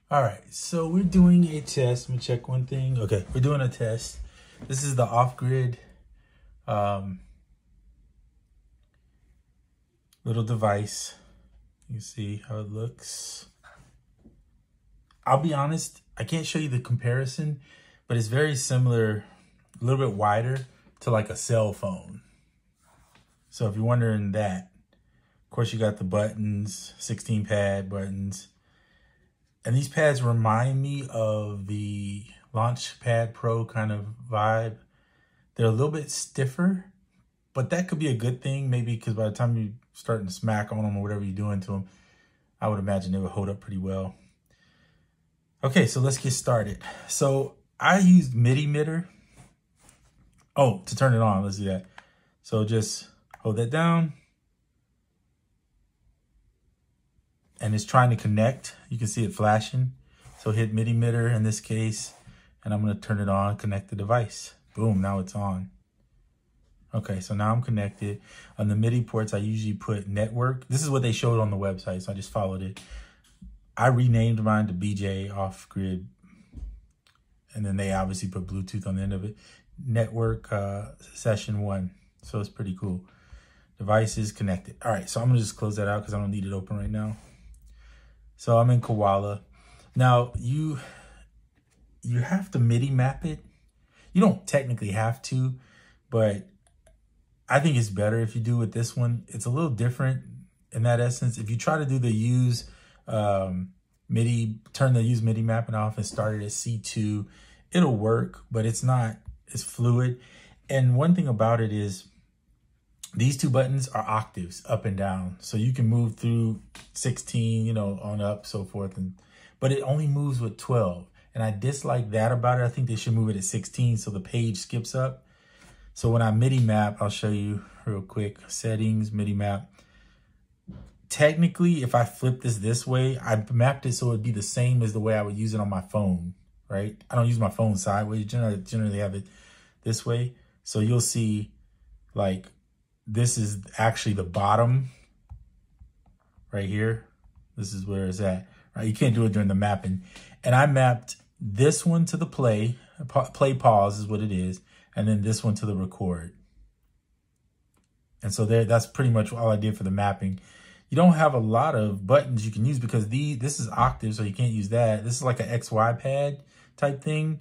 All right, so we're doing a test. Let me check one thing. Okay, we're doing a test. This is the off-grid little device. You can see how it looks. I'll be honest, I can't show you the comparison, but it's very similar, a little bit wider to like a cell phone. So if you're wondering that, of course you got the buttons, 16 pad buttons. And these pads remind me of the Launchpad Pro kind of vibe. They're a little bit stiffer, but that could be a good thing, maybe because by the time you're starting to smack on them or whatever you're doing to them, I would imagine they would hold up pretty well. Okay, so let's get started. So I used Midi-Mitter. Oh, to turn it on, let's do that. So just hold that down. And it's trying to connect. You can see it flashing. So hit Midi-Mitter in this case, and I'm gonna turn it on, connect the device. Boom, now it's on. Okay, so now I'm connected. On the MIDI ports, I usually put network. This is what they showed on the website, so I just followed it. I renamed mine to BJ Off Grid, and then they obviously put Bluetooth on the end of it. Network session 1, so it's pretty cool. Device is connected. All right, so I'm gonna just close that out because I don't need it open right now. So I'm in Koala. Now you have to MIDI map it. You don't technically have to, but I think it's better if you do with this one. It's a little different in that essence. If you try to do the use MIDI, turn the use MIDI mapping off and start it at C2, it'll work, but it's not as fluid. And one thing about it is these two buttons are octaves up and down. So you can move through 16, you know, on up, so forth. But it only moves with 12. And I dislike that about it. I think they should move it at 16 so the page skips up. So when I MIDI map, I'll show you real quick. Settings, MIDI map. Technically, if I flip this way, I mapped it so it'd be the same as the way I would use it on my phone, right? I don't use my phone sideways. Generally have it this way. So you'll see like, this is actually the bottom right here. This is where it's at, right? You can't do it during the mapping. And I mapped this one to the play pause is what it is. And then this one to the record. And so that's pretty much all I did for the mapping. You don't have a lot of buttons you can use because this is octave, so you can't use that. This is like an XY pad type thing.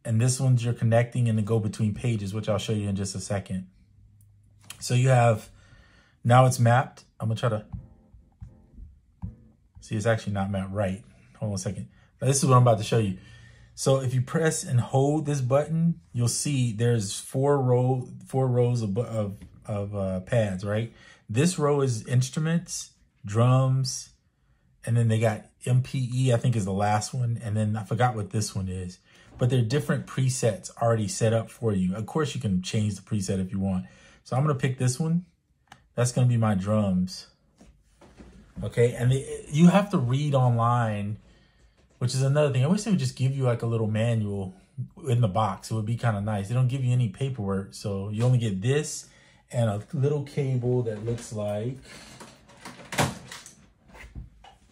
And this one's you're connecting and to go between pages, which I'll show you in just a second. So you have, now it's mapped. I'm gonna try to, see it's actually not mapped right. Hold on a second. Now, this is what I'm about to show you. So if you press and hold this button, you'll see there's four rows of pads, right? This row is instruments, drums, and then they got MPE, I think is the last one. And then I forgot what this one is, but there are different presets already set up for you. Of course you can change the preset if you want. So I'm going to pick this one. That's going to be my drums. Okay. And you have to read online, which is another thing. I wish they would just give you like a little manual in the box. It would be kind of nice. They don't give you any paperwork. So you only get this and a little cable that looks like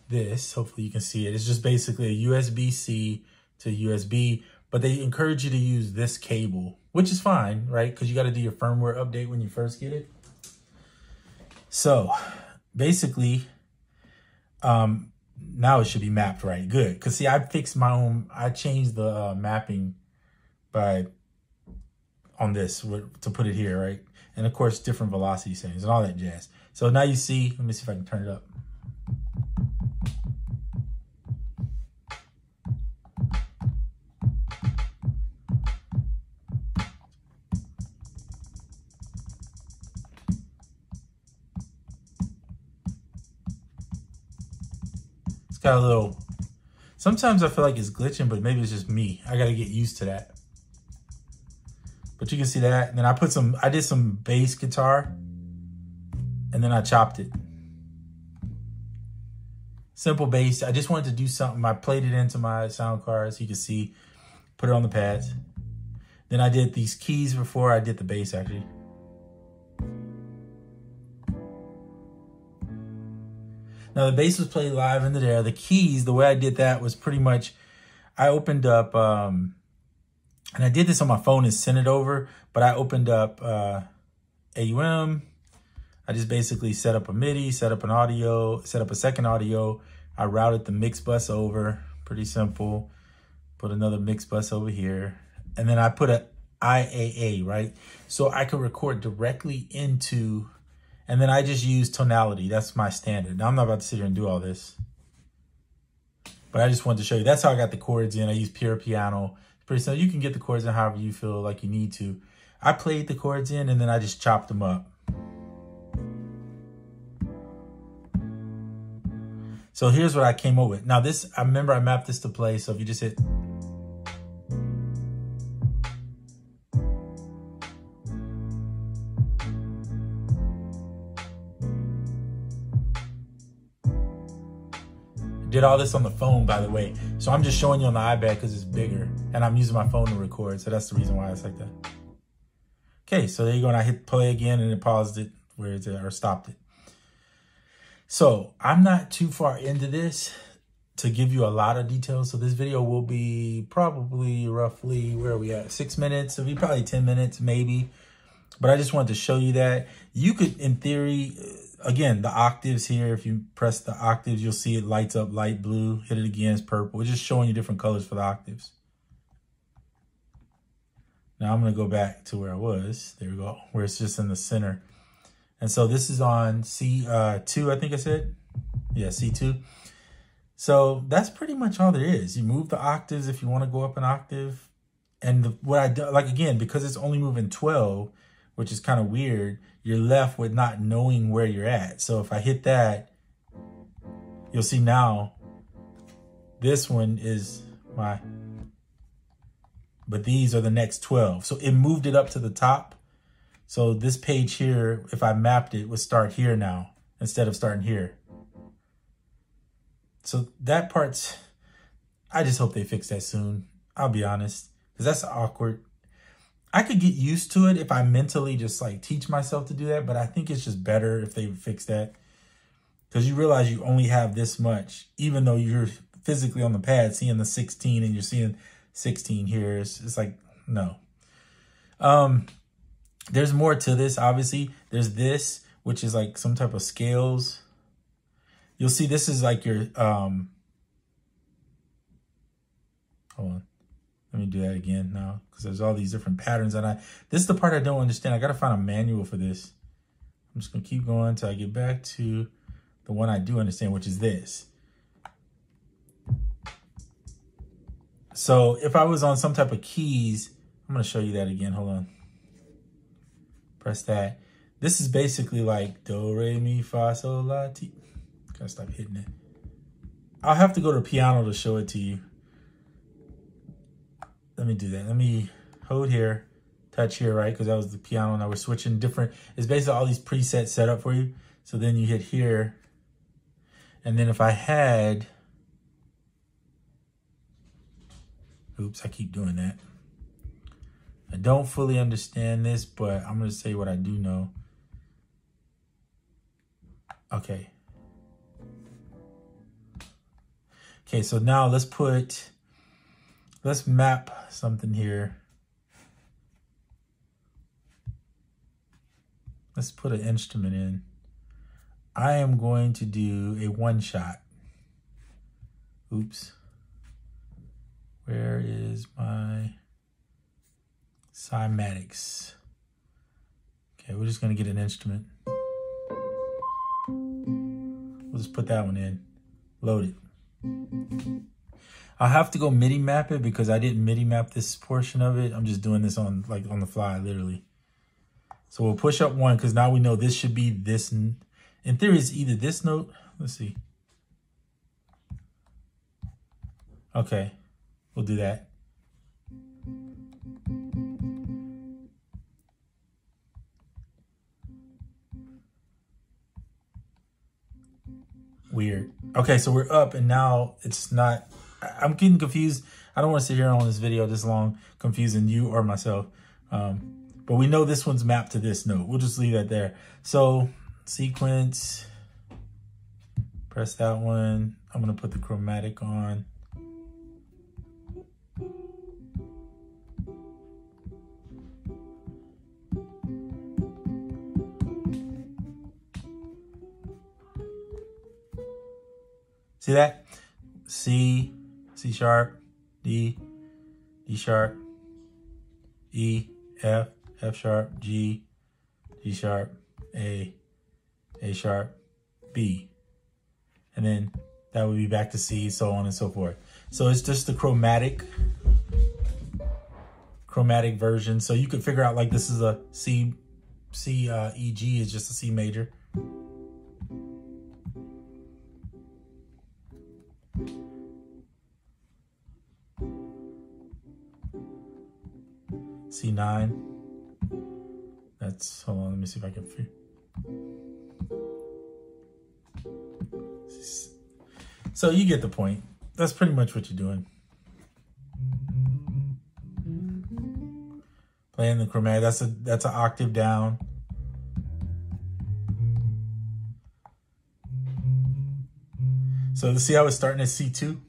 this. Hopefully you can see it. It's just basically a USB-C to USB, but they encourage you to use this cable, which is fine, right? Because you got to do your firmware update when you first get it. So basically, now it should be mapped right. Good. Because see, I fixed my own, I changed the mapping on this to put it here, right? And of course, different velocity settings and all that jazz. So now you see, let me see if I can turn it up. It's got a little, sometimes I feel like it's glitching, but maybe it's just me. I got to get used to that. But you can see that. And then I did some bass guitar and then I chopped it. Simple bass. I just wanted to do something. I played it into my sound card so you can see, put it on the pads. Then I did these keys before I did the bass actually. Now the bass was played live into there. The keys, the way I did that was pretty much, I opened up, and I did this on my phone and sent it over, but I opened up AUM. I just basically set up a MIDI, set up an audio, set up a second audio. I routed the mix bus over, pretty simple. Put another mix bus over here. And then I put a IAA, right? So I could record directly into, and then I just use tonality. That's my standard. Now I'm not about to sit here and do all this, but I just wanted to show you. That's how I got the chords in. I use Pure Piano. It's pretty simple. You can get the chords in however you feel like you need to. I played the chords in and then I just chopped them up. So here's what I came up with. Now this, I remember I mapped this to play. So if you just hit, did all this on the phone, by the way. So I'm just showing you on the iPad because it's bigger and I'm using my phone to record. So that's the reason why it's like that. Okay, so there you go. And I hit play again and it paused it where it's at, or stopped it. So I'm not too far into this to give you a lot of details. So this video will be probably roughly, where are we at? 6 minutes. It'll be probably 10 minutes, maybe. But I just wanted to show you that you could, in theory, again, the octaves here, if you press the octaves, you'll see it lights up light blue. Hit it again, it's purple. It's just showing you different colors for the octaves. Now I'm going to go back to where I was. There we go, where it's just in the center. And so this is on C2, I think I said. Yeah, C2. So that's pretty much all there is. You move the octaves if you want to go up an octave. And what I do, like again, because it's only moving 12, which is kind of weird, you're left with not knowing where you're at. So if I hit that, you'll see now this one is my, but these are the next 12. So it moved it up to the top. So this page here, if I mapped it, would start here now instead of starting here. So that part's, I just hope they fix that soon. I'll be honest, because that's awkward. I could get used to it if I mentally just like teach myself to do that, but I think it's just better if they fix that. Because you realize you only have this much, even though you're physically on the pad seeing the 16 and you're seeing 16 here. It's like, no. There's more to this, obviously. There's this, which is like some type of scales. You'll see this is like your, hold on. Let me do that again now, because there's all these different patterns. And this is the part I don't understand. I got to find a manual for this. I'm just going to keep going until I get back to the one I do understand, which is this. So if I was on some type of keys, I'm going to show you that again. Hold on. Press that. This is basically like do, re, mi, fa, sol, la, ti. Gotta stop hitting it. I'll have to go to piano to show it to you. Let me do that. Let me hold here, touch here, right? Because that was the piano. Now we're switching different. It's basically all these presets set up for you. So then you hit here. And then if I had, oops, I keep doing that. I don't fully understand this, but I'm going to say what I do know. Okay. Okay, so now let's map something here. Let's put an instrument in. I am going to do a one shot. Oops. Where is my cymatics? Okay, we're just going to get an instrument. We'll just put that one in. Load it. I'll have to go MIDI map it because I didn't MIDI map this portion of it. I'm just doing this on the fly, literally. So we'll push up one because now we know this should be this. In theory, it's either this note. Let's see. Okay, we'll do that. Weird. Okay, so we're up and now it's not, I'm getting confused. I don't want to sit here on this video this long, confusing you or myself. But we know this one's mapped to this note. We'll just leave that there. So sequence, Press that one. I'm gonna put the chromatic on. See that? C, C sharp, D, D sharp, E, F, F sharp, G, G sharp, A sharp, B. And then that would be back to C, so on and so forth. So it's just the chromatic version. So you could figure out like this is a C, E, G is just a C major. C9. That's, hold on, let me see if I can figure. So you get the point. That's pretty much what you're doing. Playing the chromatic, that's an octave down. So see how it's starting at C2?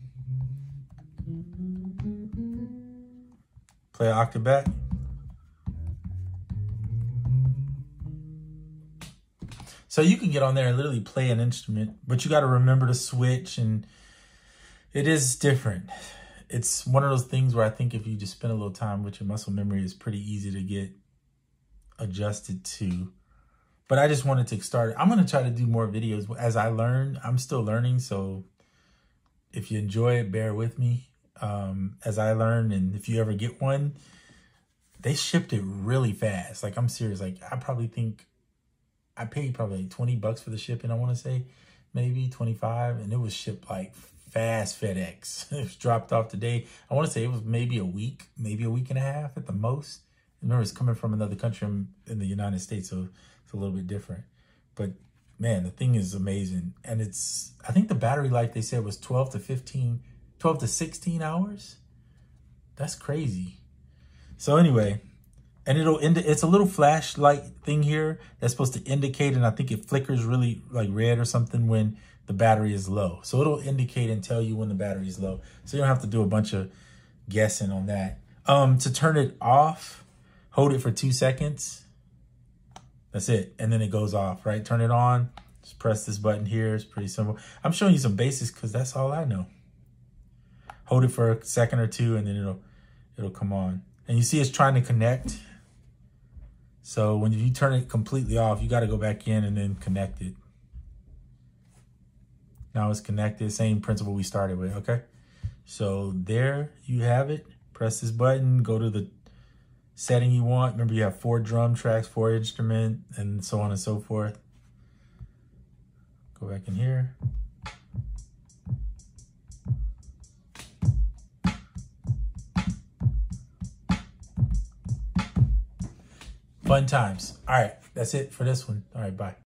Play an octave back. So you can get on there and literally play an instrument, but you got to remember to switch, and it is different. It's one of those things where I think if you just spend a little time with your muscle memory, it's pretty easy to get adjusted to. But I just wanted to start. I'm going to try to do more videos as I learn. I'm still learning, so if you enjoy it, bear with me as I learn. And if you ever get one, they shipped it really fast. Like, I'm serious. Like, I probably think I paid probably like $20 for the shipping, I want to say, maybe 25, and it was shipped like fast FedEx. It was dropped off today. I want to say it was maybe a week and a half at the most. Remember, it's coming from another country in the United States, so it's a little bit different. But man, the thing is amazing. And it's, I think the battery life they said was 12 to 16 hours. That's crazy. So anyway, and it's a little flashlight thing here that's supposed to indicate, and I think it flickers really like red or something when the battery is low. So it'll indicate and tell you when the battery is low. So you don't have to do a bunch of guessing on that. To turn it off, hold it for 2 seconds. That's it. And then it goes off, right? Turn it on. Just press this button here. It's pretty simple. I'm showing you some basics because that's all I know. Hold it for a second or two, and then it'll come on. And you see it's trying to connect. So when you turn it completely off, you got to go back in and then connect it. Now it's connected. Same principle we started with, okay? So there you have it. Press this button, go to the setting you want. Remember, you have 4 drum tracks, 4 instrument, and so on and so forth. Go back in here. Fun times. All right, that's it for this one. All right, bye.